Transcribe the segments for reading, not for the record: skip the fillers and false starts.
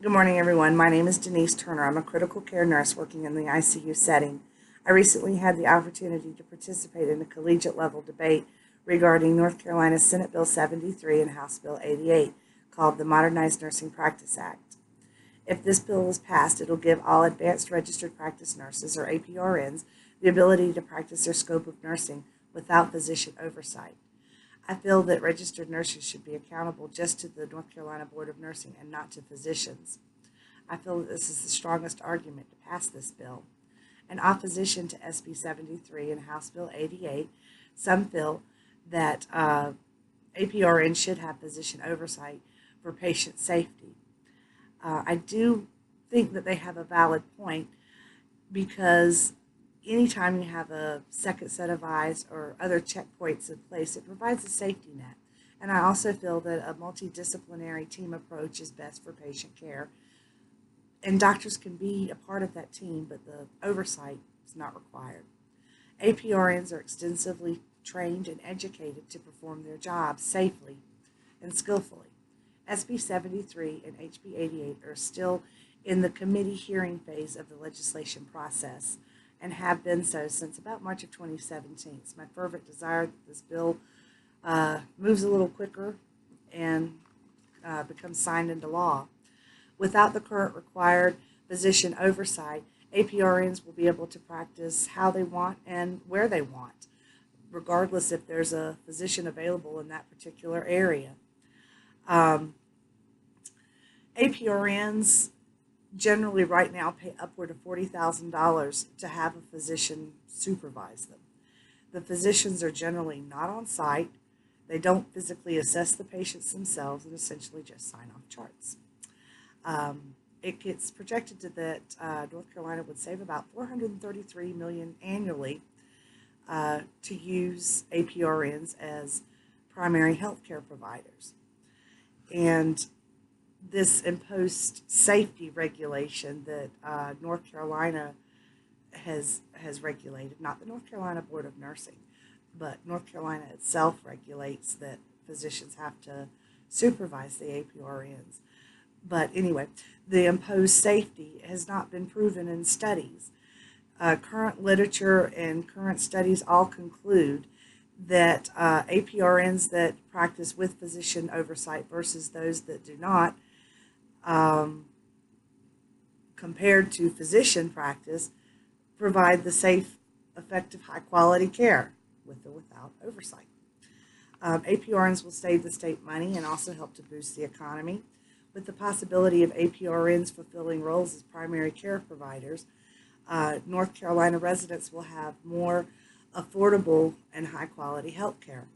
Good morning, everyone. My name is Denise Turner. I'm a critical care nurse working in the ICU setting. I recently had the opportunity to participate in a collegiate level debate regarding North Carolina's Senate Bill 73 and House Bill 88, called the Modernize Nursing Practice Act. If this bill is passed, it'll give all advanced registered practice nurses, or APRNs, the ability to practice their scope of nursing without physician oversight. I feel that registered nurses should be accountable just to the North Carolina Board of Nursing and not to physicians. I feel that this is the strongest argument to pass this bill. In opposition to SB 73 and House Bill 88, some feel that APRN should have physician oversight for patient safety. I do think that they have a valid point, because anytime you have a second set of eyes or other checkpoints in place, it provides a safety net. And I also feel that a multidisciplinary team approach is best for patient care. And doctors can be a part of that team, but the oversight is not required. APRNs are extensively trained and educated to perform their jobs safely and skillfully. SB 73 and HB 88 are still in the committee hearing phase of the legislation process, and have been so since about March of 2017. It's my fervent desire that this bill moves a little quicker and becomes signed into law. Without the current required physician oversight, APRNs will be able to practice how they want and where they want, regardless if there's a physician available in that particular area. APRNs generally right now pay upward of $40,000 to have a physician supervise them. The physicians are generally not on site. They don't physically assess the patients themselves and essentially just sign off charts. It gets projected that North Carolina would save about $433 million annually to use APRNs as primary health care providers. And this imposed safety regulation that North Carolina has regulated, not the North Carolina Board of Nursing, but North Carolina itself regulates that physicians have to supervise the APRNs. But anyway, the imposed safety has not been proven in studies. Current literature and current studies all conclude that APRNs that practice with physician oversight versus those that do not, compared to physician practice, provide the safe, effective, high-quality care with or without oversight. APRNs will save the state money and also help to boost the economy. With the possibility of APRNs fulfilling roles as primary care providers, North Carolina residents will have more affordable and high-quality health care.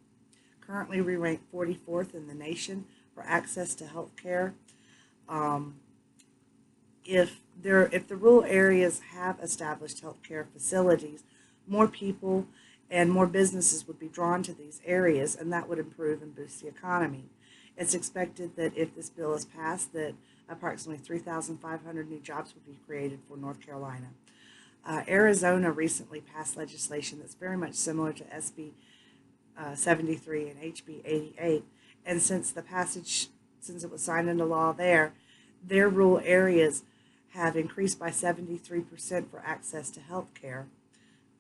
Currently, we rank 44th in the nation for access to health care. If the rural areas have established healthcare facilities, more people and more businesses would be drawn to these areas, and that would improve and boost the economy. It's expected that if this bill is passed, that approximately 3,500 new jobs will be created for North Carolina. Arizona recently passed legislation that's very much similar to SB 73 and HB 88, and since it was signed into law there, their rural areas have increased by 73% for access to health care.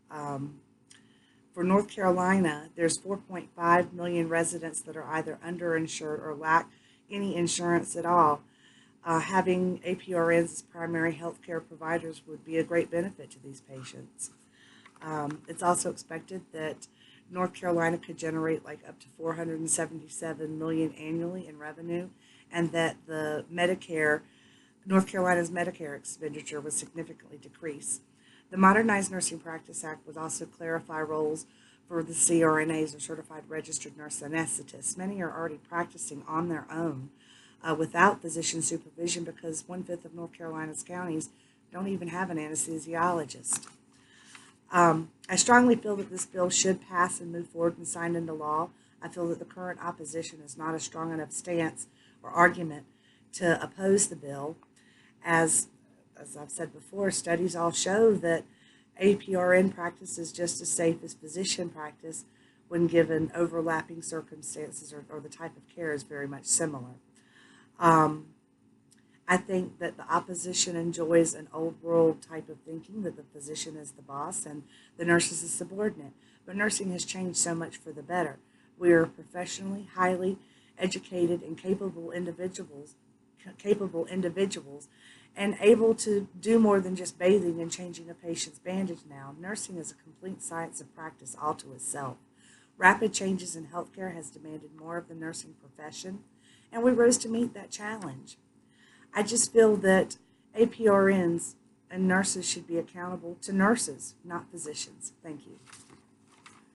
For North Carolina, there's 4.5 million residents that are either underinsured or lack any insurance at all. Having APRNs as primary health care providers would be a great benefit to these patients. It's also expected that North Carolina could generate like up to $477 million annually in revenue, and that North Carolina's Medicare expenditure would significantly decrease. The Modernized Nursing Practice Act would also clarify roles for the CRNAs, or Certified Registered Nurse Anesthetists. Many are already practicing on their own without physician supervision, because 1/5 of North Carolina's counties don't even have an anesthesiologist. I strongly feel that this bill should pass and move forward and sign into law. I feel that the current opposition is not a strong enough stance or argument to oppose the bill. As I've said before, studies all show that APRN practice is just as safe as physician practice when given overlapping circumstances, or the type of care is very much similar. I think that the opposition enjoys an old world type of thinking that the physician is the boss and the nurse is a subordinate. But nursing has changed so much for the better. We are professionally, highly educated, and capable individuals, and able to do more than just bathing and changing a patient's bandage now. Nursing is a complete science of practice all to itself. Rapid changes in healthcare has demanded more of the nursing profession, and we rose to meet that challenge. I just feel that APRNs and nurses should be accountable to nurses, not physicians. Thank you.